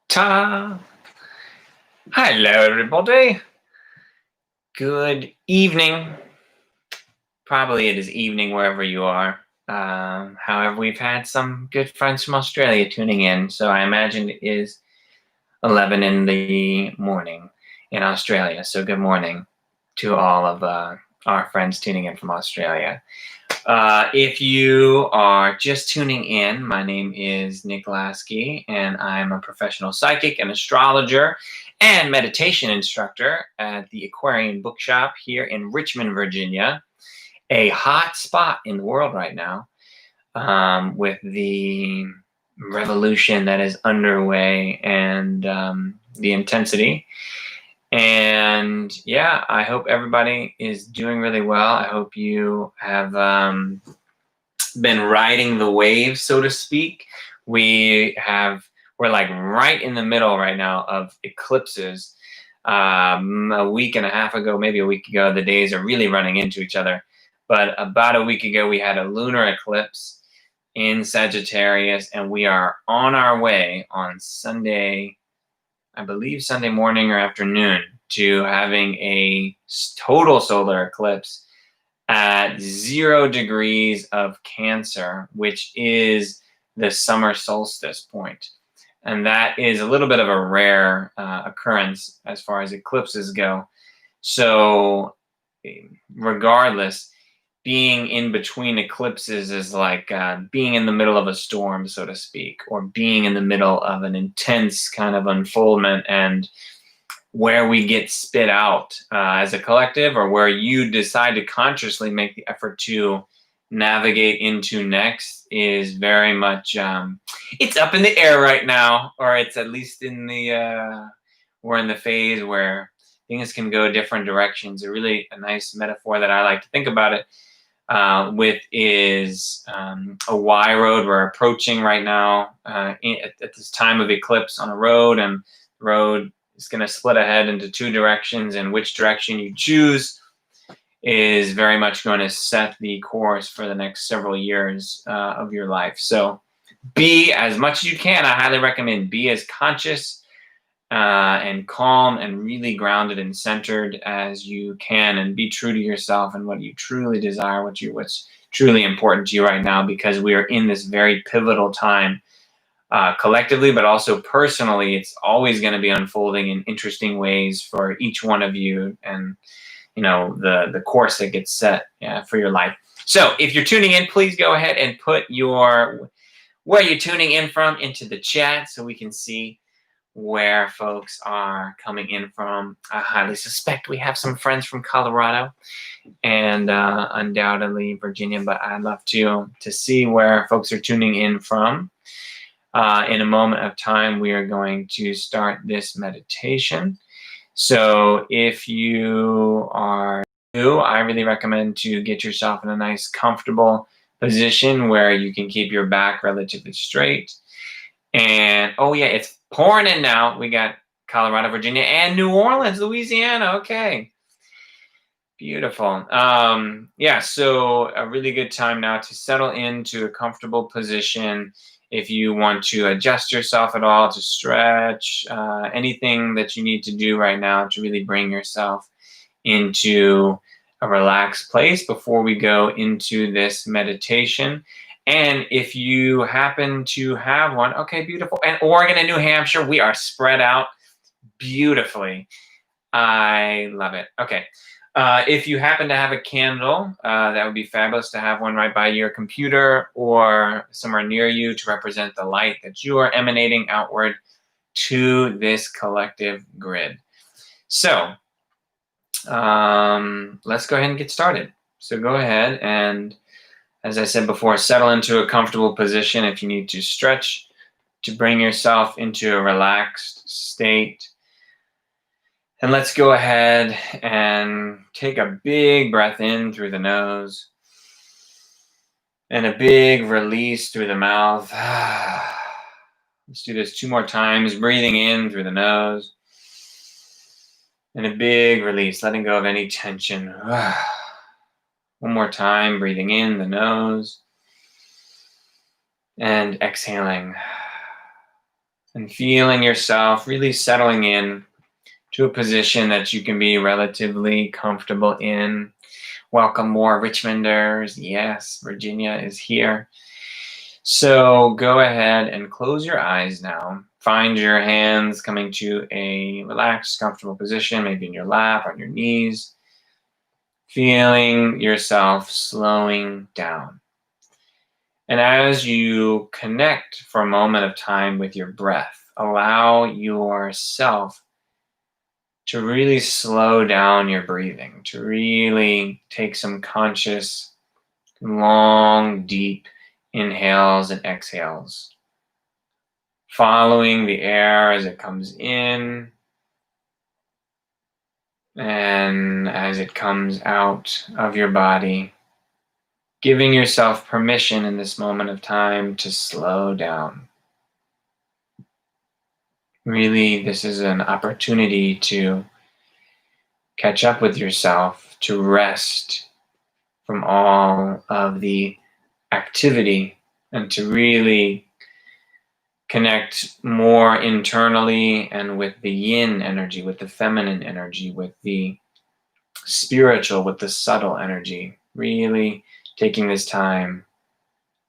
Ta! Hello, everybody. Good evening. Probably it is evening wherever you are. However, we've had some good friends from Australia tuning in, so I imagine it is 11 in the morning in Australia. So good morning to all of our friends tuning in from Australia. If you are just tuning in, my name is Nick Lasky, and I'm a professional psychic and astrologer and meditation instructor at the Aquarian Bookshop here in Richmond, Virginia, a hot spot in the world right now, with the revolution that is underway and the intensity. And yeah, I hope everybody is doing really well. I hope you have been riding the wave, so to speak. We're like right in the middle right now of eclipses. A week and a half ago, maybe a week ago, the days are really running into each other. But about a week ago, we had a lunar eclipse in Sagittarius, and we are on our way on Sunday, I believe Sunday morning or afternoon, to having a total solar eclipse at 0 degrees of Cancer, which is the summer solstice point. And that is a little bit of a rare occurrence as far as eclipses go. So regardless, being in between eclipses is like being in the middle of a storm, so to speak, or being in the middle of an intense kind of unfoldment, and where we get spit out as a collective, or where you decide to consciously make the effort to navigate into next, is very much it's up in the air right now, or it's at least in the we're in the phase where things can go different directions. A nice metaphor that I like to think about it with is a Y road. We're approaching right now at this time of eclipse on a road, and the road is going to split ahead into 2 directions, and which direction you choose is very much going to set the course for the next several years of your life. So be, as much as you can, I highly recommend, be as conscious and calm and really grounded and centered as you can, and be true to yourself and what you truly desire, what's truly important to you right now, because we are in this very pivotal time. Collectively, but also personally, it's always going to be unfolding in interesting ways for each one of you, and the course that gets set for your life. So if you're tuning in, please go ahead and put where you're tuning in from into the chat so we can see where folks are coming in from. I highly suspect we have some friends from Colorado and undoubtedly Virginia, but I'd love to see where folks are tuning in from. In a moment of time, we are going to start this meditation. So if you are new, I really recommend to get yourself in a nice, comfortable position where you can keep your back relatively straight. And, oh yeah, it's pouring in now. We got Colorado, Virginia, and New Orleans, Louisiana. Okay. Beautiful. Yeah, so a really good time now to settle into a comfortable position. If you want to adjust yourself at all, to stretch, anything that you need to do right now to really bring yourself into a relaxed place before we go into this meditation. And if you happen to have one, okay, beautiful. And Oregon and New Hampshire, we are spread out beautifully. I love it. Okay. If you happen to have a candle, that would be fabulous to have one right by your computer or somewhere near you to represent the light that you are emanating outward to this collective grid. So let's go ahead and get started. So go ahead and, as I said before, settle into a comfortable position. If you need to stretch to bring yourself into a relaxed state. And let's go ahead and take a big breath in through the nose and a big release through the mouth. Let's do this 2 more times, breathing in through the nose and a big release, letting go of any tension. One more time, breathing in the nose and exhaling. And feeling yourself really settling in to a position that you can be relatively comfortable in. Welcome more Richmonders. Yes, Virginia is here. So go ahead and close your eyes now. Find your hands coming to a relaxed, comfortable position, maybe in your lap, on your knees. Feeling yourself slowing down. And as you connect for a moment of time with your breath, allow yourself to really slow down your breathing, to really take some conscious, long, deep inhales and exhales, following the air as it comes in and as it comes out of your body, giving yourself permission in this moment of time to slow down. Really, this is an opportunity to catch up with yourself, to rest from all of the activity, and to really connect more internally and with the yin energy, with the feminine energy, with the spiritual, with the subtle energy. Really taking this time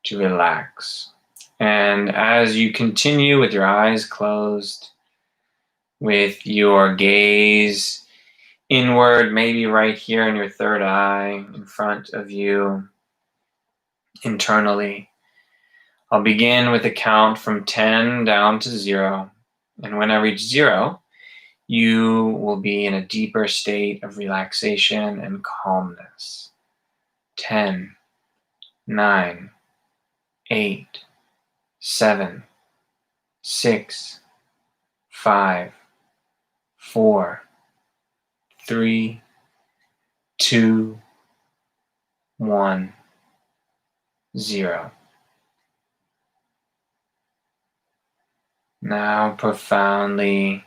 to relax. And as you continue with your eyes closed, with your gaze inward, maybe right here in your third eye, in front of you, internally, I'll begin with a count from 10 down to 0. And when I reach 0, you will be in a deeper state of relaxation and calmness. 10, 9, 8, 7, 6, 5, 4, 3, 2, 1, 0. Now profoundly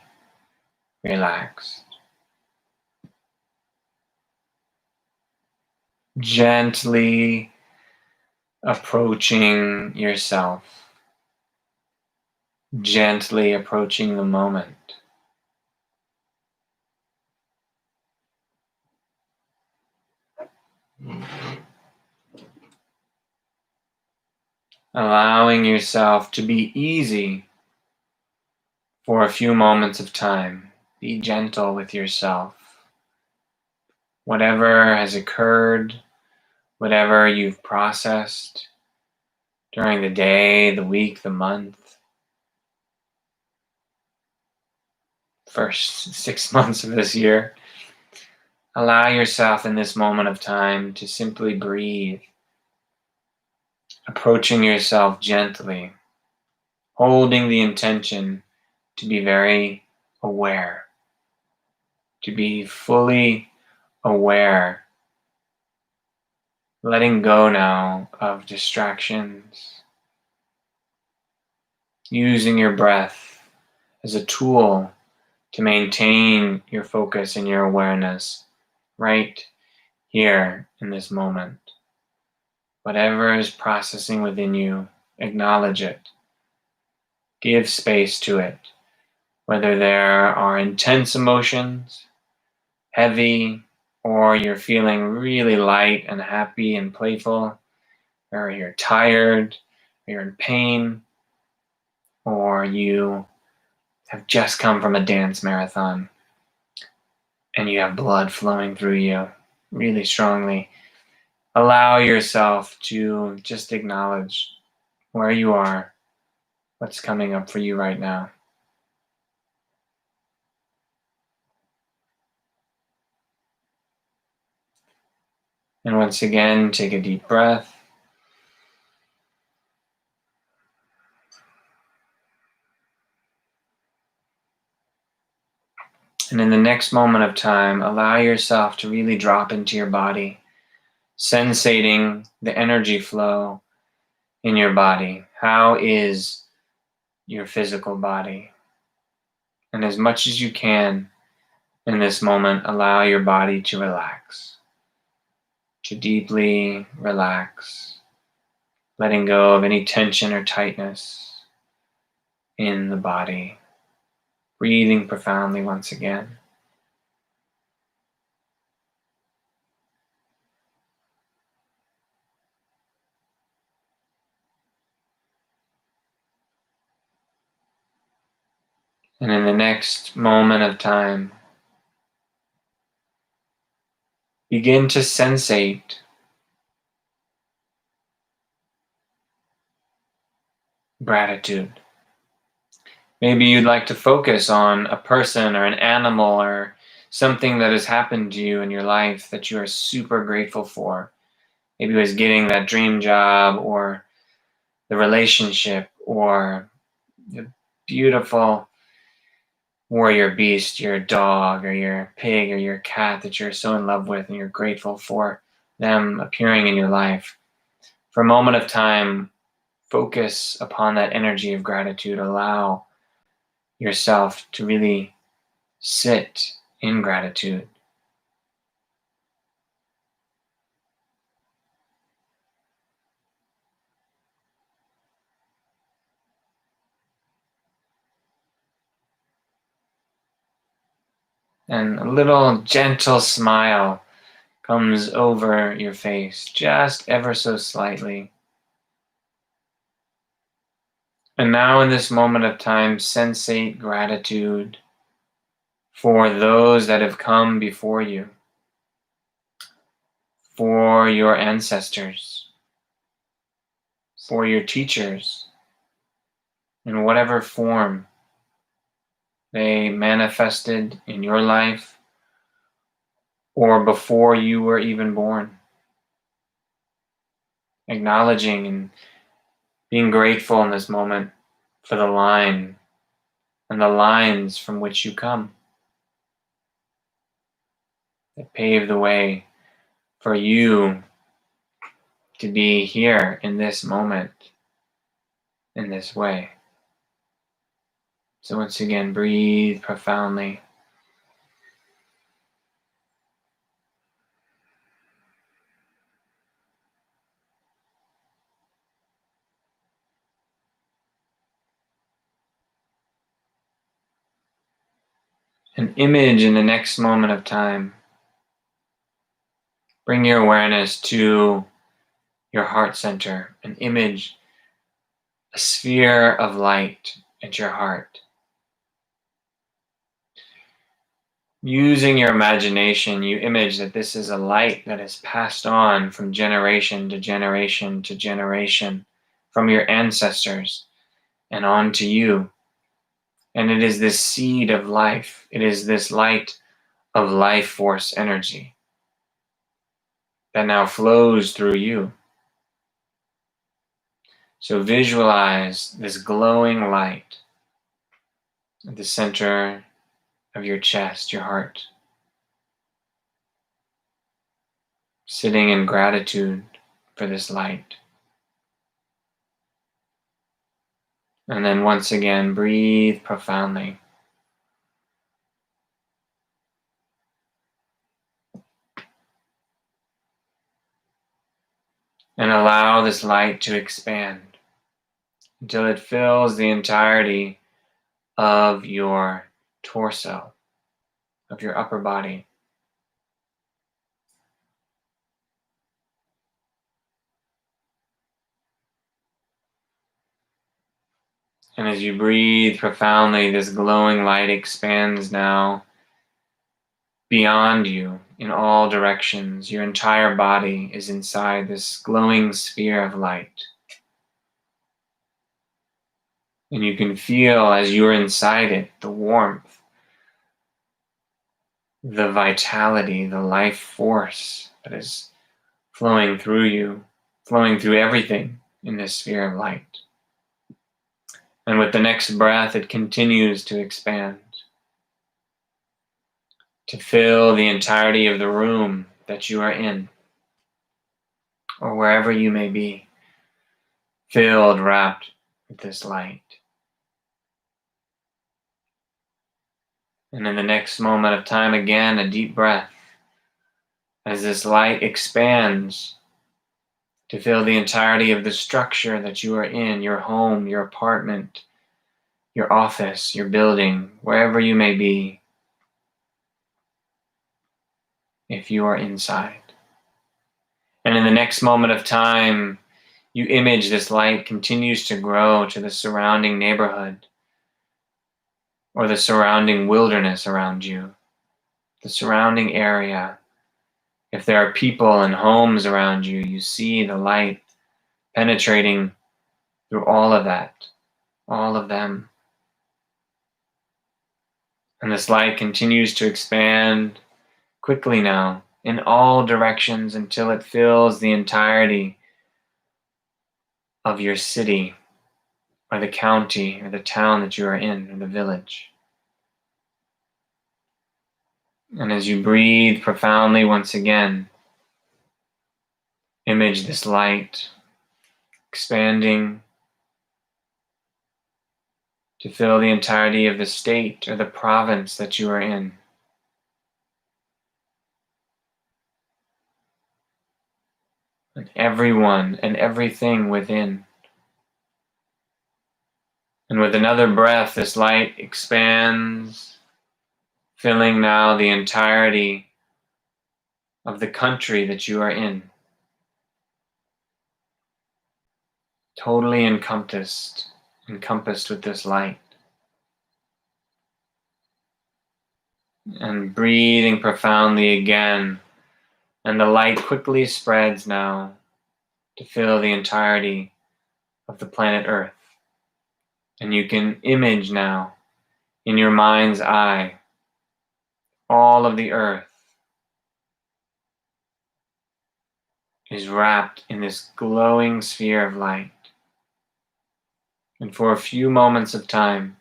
relaxed. Gently approaching yourself. Gently approaching the moment. Allowing yourself to be easy for a few moments of time. Be gentle with yourself. Whatever has occurred, whatever you've processed during the day, the week, the month, first 6 months of this year, allow yourself in this moment of time to simply breathe, approaching yourself gently, holding the intention to be very aware, to be fully aware, letting go now of distractions, using your breath as a tool to maintain your focus and your awareness right here in this moment. Whatever is processing within you, acknowledge it. Give space to it. Whether there are intense emotions, heavy, or you're feeling really light and happy and playful, or you're tired, or you're in pain, or you have just come from a dance marathon and you have blood flowing through you really strongly. Allow yourself to just acknowledge where you are, what's coming up for you right now. And once again, take a deep breath. And in the next moment of time, allow yourself to really drop into your body, sensating the energy flow in your body. How is your physical body? And as much as you can in this moment, allow your body to relax. to deeply relax, letting go of any tension or tightness in the body. Breathing profoundly once again. And in the next moment of time, begin to sensate gratitude. Maybe you'd like to focus on a person or an animal or something that has happened to you in your life that you are super grateful for. Maybe it was getting that dream job, or the relationship, or the beautiful warrior beast, your dog or your pig or your cat that you're so in love with and you're grateful for them appearing in your life. For a moment of time, focus upon that energy of gratitude. Allow yourself to really sit in gratitude. And a little gentle smile comes over your face, just ever so slightly. And now in this moment of time, sensate gratitude for those that have come before you, for your ancestors, for your teachers, in whatever form they manifested in your life or before you were even born. Acknowledging and being grateful in this moment for the line and the lines from which you come that pave the way for you to be here in this moment in this way. So once again, breathe profoundly. An image in the next moment of time. Bring your awareness to your heart center, an image, a sphere of light at your heart. Using your imagination, you image that this is a light that is passed on from generation to generation to generation, from your ancestors and on to you. And it is this seed of life. It is this light of life force energy that now flows through you. So visualize this glowing light at the center of your chest, your heart, sitting in gratitude for this light. And then once again, breathe profoundly. And allow this light to expand until it fills the entirety of your torso, of your upper body. And as you breathe profoundly, this glowing light expands now beyond you in all directions. Your entire body is inside this glowing sphere of light. And you can feel as you're inside it, the warmth, the vitality, the life force that is flowing through you, flowing through everything in this sphere of light. And with the next breath, it continues to expand, to fill the entirety of the room that you are in, or wherever you may be, filled, wrapped with this light. And in the next moment of time, again, a deep breath as this light expands to fill the entirety of the structure that you are in, your home, your apartment, your office, your building, wherever you may be, if you are inside. And in the next moment of time, you image this light continues to grow to the surrounding neighborhood or the surrounding wilderness around you, the surrounding area. If there are people and homes around you, you see the light penetrating through all of that, all of them. And this light continues to expand quickly now in all directions until it fills the entirety of your city or the county or the town that you are in or the village. And as you breathe profoundly once again, image this light expanding to fill the entirety of the state or the province that you are in. And everyone and everything within. And with another breath, this light expands, filling now the entirety of the country that you are in. Totally encompassed with this light. And breathing profoundly again. And the light quickly spreads now to fill the entirety of the planet Earth. And you can image now in your mind's eye all of the Earth is wrapped in this glowing sphere of light. And for a few moments of time,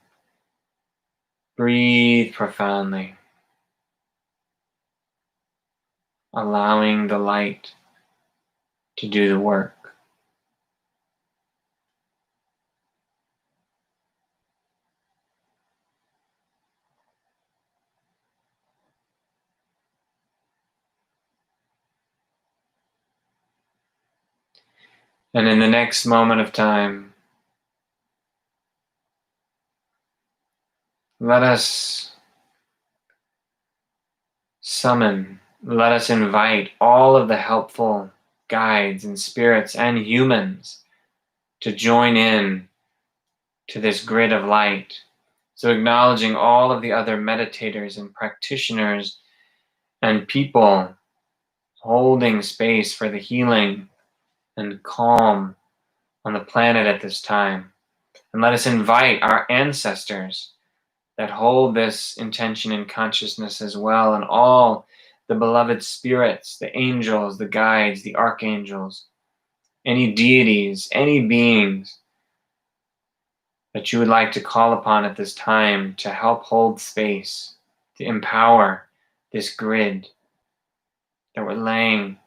breathe profoundly, allowing the light to do the work. And in the next moment of time, let us invite all of the helpful guides and spirits and humans to join in to this grid of light. So acknowledging all of the other meditators and practitioners and people holding space for the healing and calm on the planet at this time. And let us invite our ancestors that hold this intention and consciousness as well, and all the beloved spirits, the angels, the guides, the archangels, any deities, any beings that you would like to call upon at this time to help hold space, to empower this grid that we're laying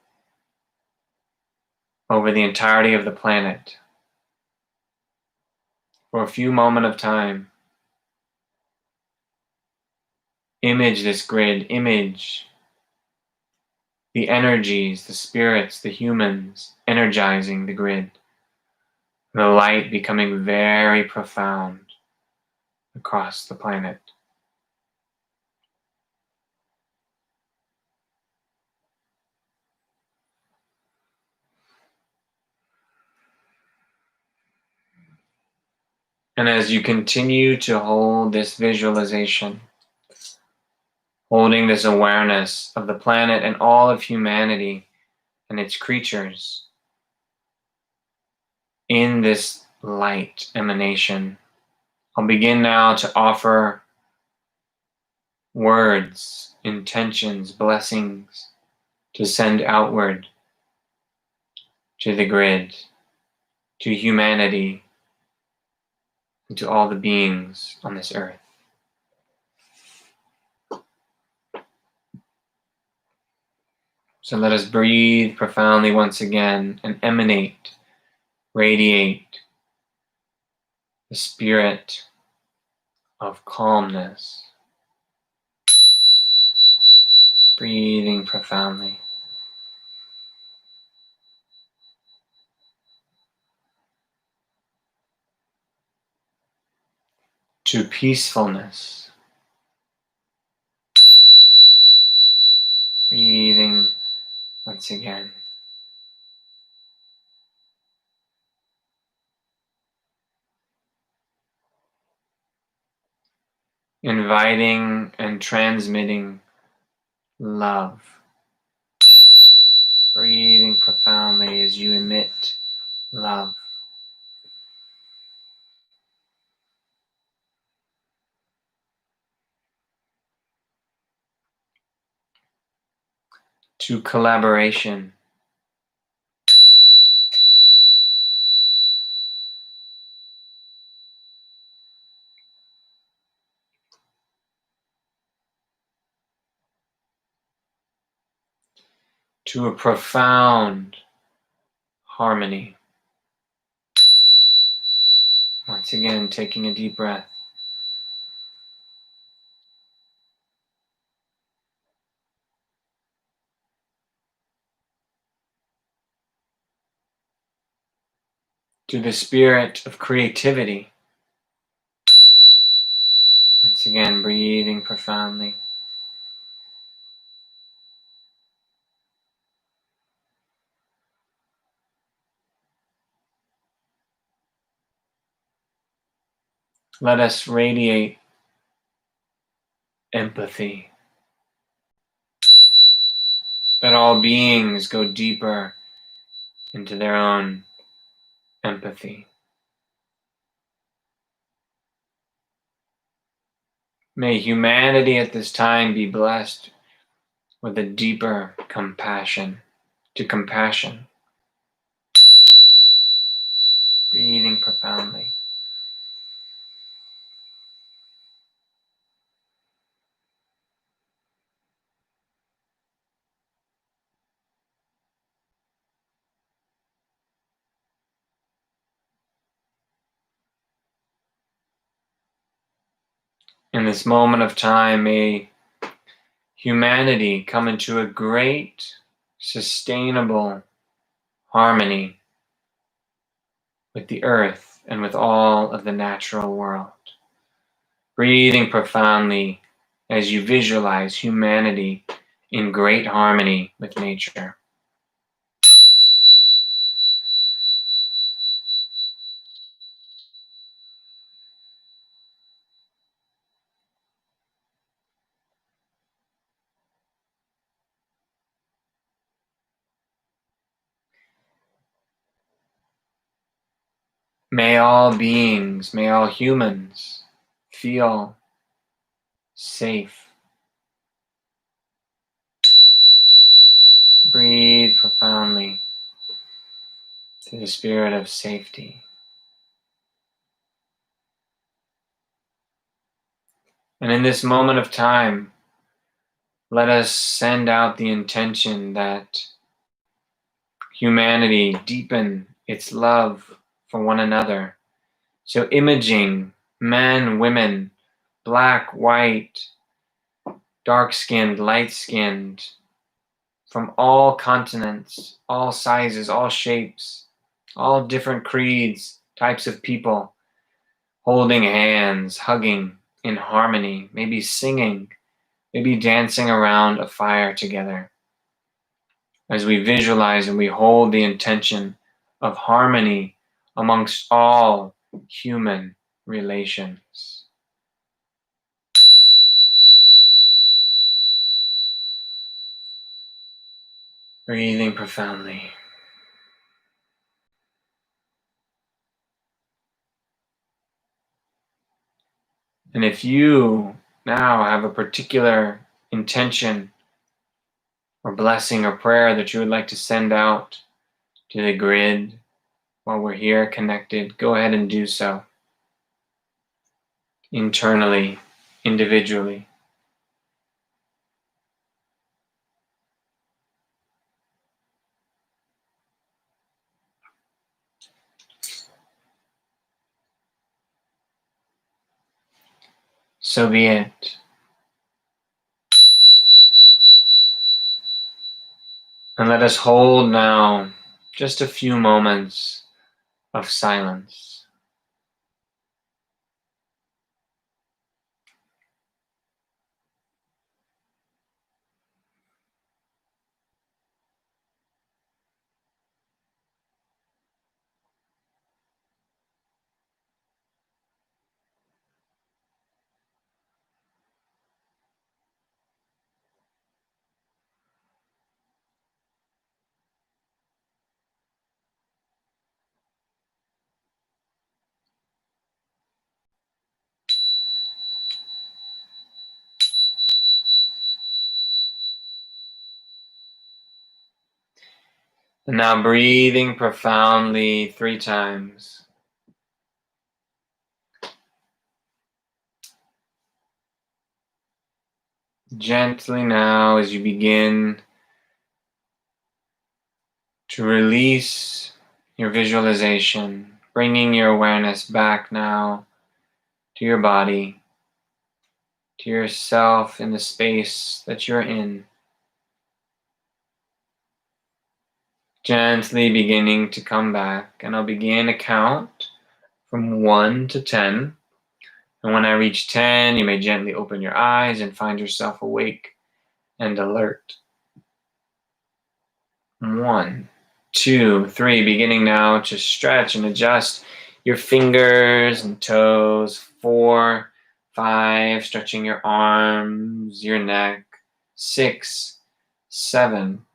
over the entirety of the planet. For a few moments of time, image this grid, image the energies, the spirits, the humans energizing the grid. The light becoming very profound across the planet. And as you continue to hold this visualization, holding this awareness of the planet and all of humanity and its creatures in this light emanation, I'll begin now to offer words, intentions, blessings to send outward to the grid, to humanity, and to all the beings on this earth. So let us breathe profoundly once again and emanate, radiate the spirit of calmness. Breathing profoundly. to peacefulness. Breathing once again. Inviting and transmitting love. Breathing profoundly as you emit love. To collaboration. To a profound harmony. Once again, taking a deep breath. To the spirit of creativity. Once again, breathing profoundly. Let us radiate empathy. Let all beings go deeper into their own empathy. May humanity at this time be blessed with a deeper compassion. To compassion. Breathing profoundly. In this moment of time, may humanity come into a great, sustainable harmony with the earth and with all of the natural world. Breathing profoundly as you visualize humanity in great harmony with nature. May all beings, may all humans feel safe. Breathe profoundly to the spirit of safety. And in this moment of time, let us send out the intention that humanity deepen its love for one another. So imaging men, women, black, white, dark-skinned, light-skinned, from all continents, all sizes, all shapes, all different creeds, types of people, holding hands, hugging in harmony, maybe singing, maybe dancing around a fire together. As we visualize and we hold the intention of harmony amongst all human relations. Breathing profoundly. And if you now have a particular intention or blessing or prayer that you would like to send out to the grid while we're here connected, go ahead and do so. Internally, individually. So be it. And let us hold now just a few moments of silence. And now breathing profoundly 3 times. Gently now as you begin to release your visualization, bringing your awareness back now to your body, to yourself in the space that you're in. Gently beginning to come back, and I'll begin a count from 1 to 10. And when I reach 10, you may gently open your eyes and find yourself awake and alert. 1, 2, 3, beginning now to stretch and adjust your fingers and toes. 4, 5, stretching your arms, your neck. 6, 7,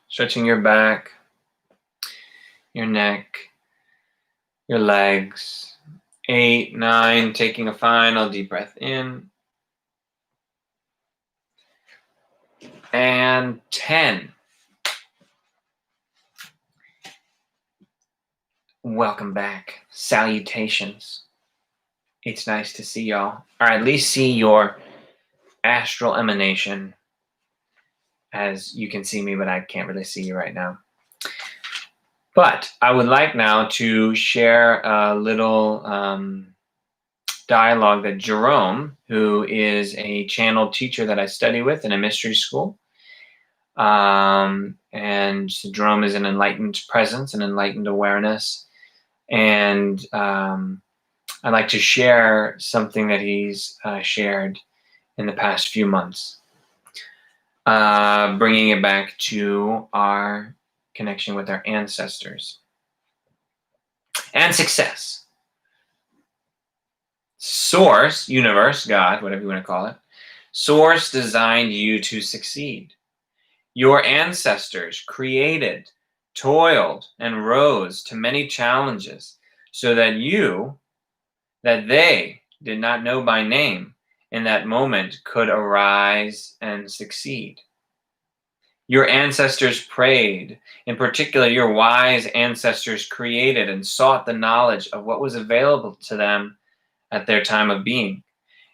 stretching your back, your neck, your legs. 8, 9, taking a final deep breath in. And 10. Welcome back. Salutations. It's nice to see y'all, or at least see your astral emanation, as you can see me, but I can't really see you right now. But I would like now to share a little dialogue that Jerome, who is a channeled teacher that I study with in a mystery school, and Jerome is an enlightened presence, an enlightened awareness, and I'd like to share something that he's shared in the past few months, bringing it back to our connection with our ancestors and success. Source, universe, God, whatever you want to call it, Source designed you to succeed. Your ancestors created, toiled, and rose to many challenges so that they did not know by name in that moment could arise and succeed. Your ancestors prayed. In particular, your wise ancestors created and sought the knowledge of what was available to them at their time of being.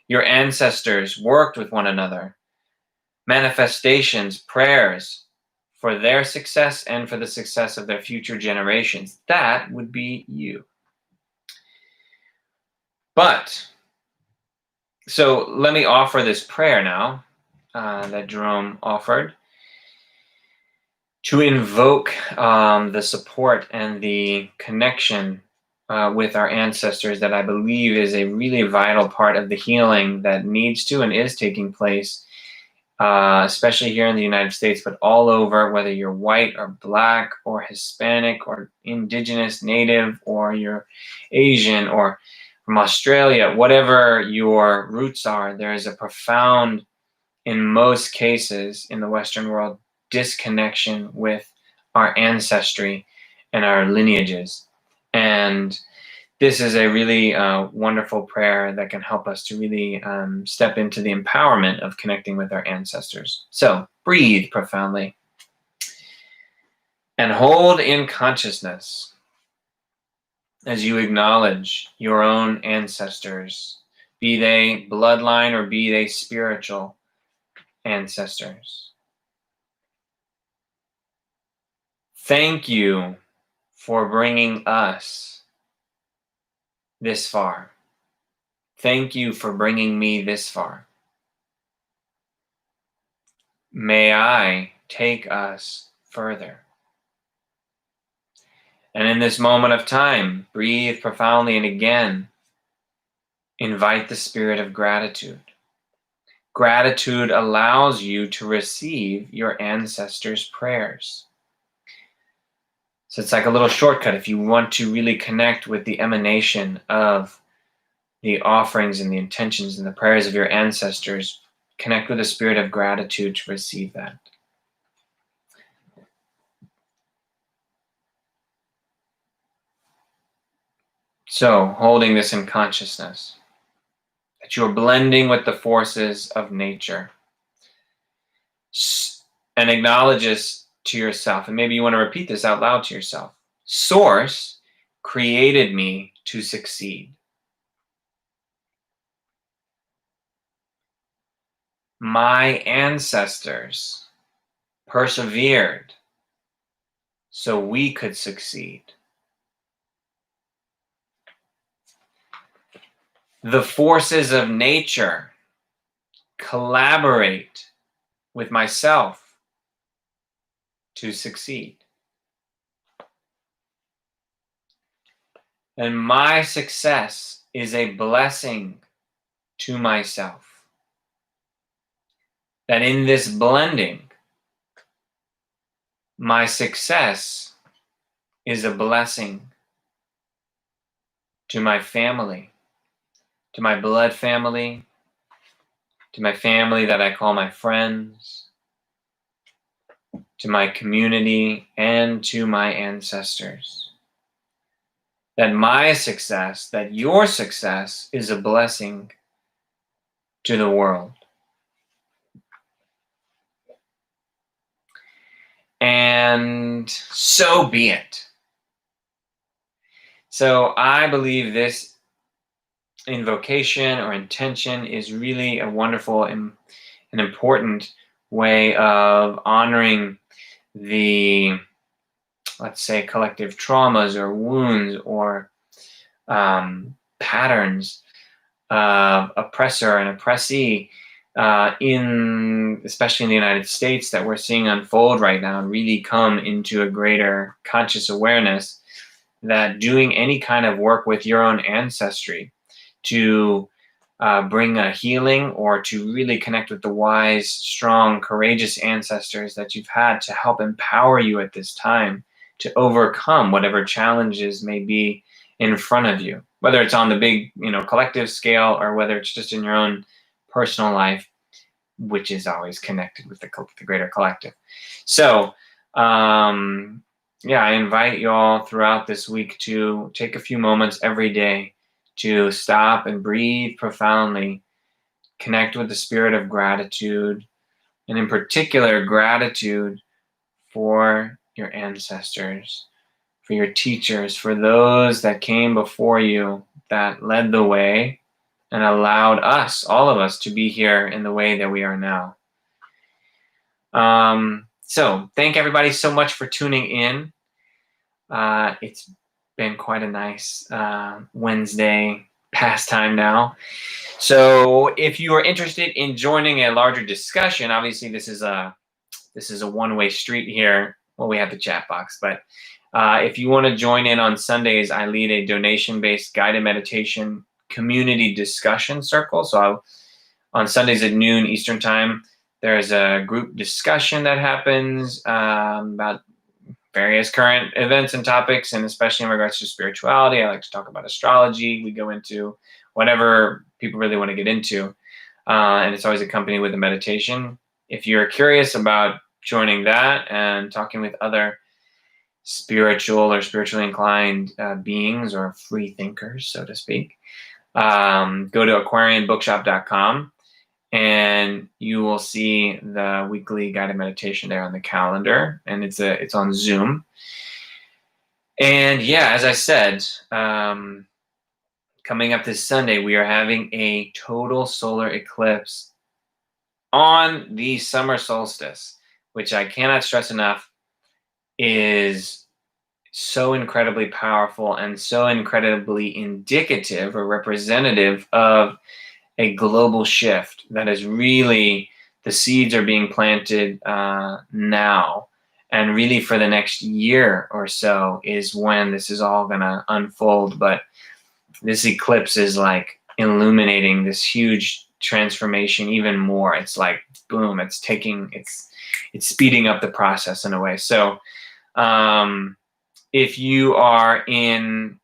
Your ancestors worked with one another. Manifestations, prayers for their success and for the success of their future generations. That would be you. So let me offer this prayer now that Jerome offered to invoke the support and the connection with our ancestors that I believe is a really vital part of the healing that needs to and is taking place, especially here in the United States, but all over, whether you're white or black or Hispanic or indigenous, native, or you're Asian or from Australia, whatever your roots are, there is a profound, in most cases in the Western world, disconnection with our ancestry and our lineages. And this is a really wonderful prayer that can help us to really step into the empowerment of connecting with our ancestors. So breathe profoundly and hold in consciousness as you acknowledge your own ancestors, be they bloodline or be they spiritual ancestors. Thank you for bringing us this far. Thank you for bringing me this far. May I take us further. And in this moment of time, breathe profoundly and again, invite the spirit of gratitude. Gratitude allows you to receive your ancestors' prayers. So it's like a little shortcut if you want to really connect with the emanation of the offerings and the intentions and the prayers of your ancestors. Connect with a spirit of gratitude to receive that. So, holding this in consciousness, that you are blending with the forces of nature. and acknowledge this to yourself. And maybe you want to repeat this out loud to yourself. Source created me to succeed. My ancestors persevered so we could succeed. The forces of nature collaborate with myself to succeed. And my success is a blessing to myself. That in this blending, my success is a blessing to my family, to my blood family, to my family that I call my friends, to my community, and to my ancestors. That my success, that your success is a blessing to the world. And so be it. So I believe this invocation or intention is really a wonderful and an important way of honoring the, let's say, collective traumas or wounds or patterns of oppressor and oppressee especially in the United States, that we're seeing unfold right now and really come into a greater conscious awareness that doing any kind of work with your own ancestry to bring a healing or to really connect with the wise, strong, courageous ancestors that you've had to help empower you at this time to overcome whatever challenges may be in front of you, whether it's on the big, collective scale or whether it's just in your own personal life, which is always connected with the greater collective. So, I invite you all throughout this week to take a few moments every day to stop and breathe profoundly, connect with the spirit of gratitude, and in particular, gratitude for your ancestors, for your teachers, for those that came before you, that led the way and allowed us, all of us, to be here in the way that we are now. So thank everybody so much for tuning in. It's been quite a nice Wednesday pastime now. So if you are interested in joining a larger discussion, obviously this is a one-way street here. Well, we have the chat box, but if you want to join in on Sundays, I lead a donation-based guided meditation community discussion circle. So on Sundays at noon Eastern time, there's a group discussion that happens about various current events and topics, and especially in regards to spirituality. I like to talk about astrology. We go into whatever people really want to get into, and it's always accompanied with a meditation. If you're curious about joining that and talking with other spiritual or spiritually inclined beings or free thinkers, so to speak, go to aquarianbookshop.com and you will see the weekly guided meditation there on the calendar, and it's on Zoom. And yeah, as I said, coming up this Sunday, we are having a total solar eclipse on the summer solstice, which I cannot stress enough is so incredibly powerful and so incredibly indicative or representative of a global shift that is really, the seeds are being planted now, and really for the next year or so is when this is all going to unfold. But this eclipse is like illuminating this huge transformation even more. It's like boom, it's speeding up the process in a way. So if you are in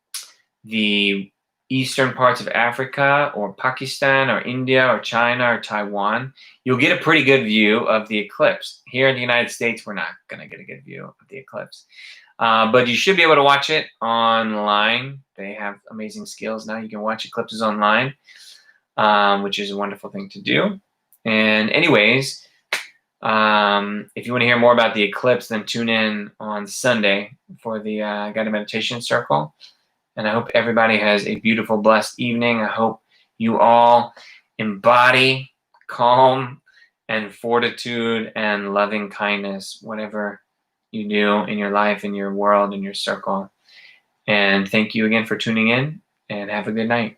the eastern parts of Africa or Pakistan or India or China or Taiwan, you'll get a pretty good view of the eclipse. Here in the United States, we're not going to get a good view of the eclipse. But you should be able to watch it online. They have amazing skills now. You can watch eclipses online, which is a wonderful thing to do. And anyways, If you want to hear more about the eclipse, then tune in on Sunday for the guided meditation circle. And I hope everybody has a beautiful, blessed evening. I hope you all embody calm and fortitude and loving kindness, whatever you do in your life, in your world, in your circle. And thank you again for tuning in, and have a good night.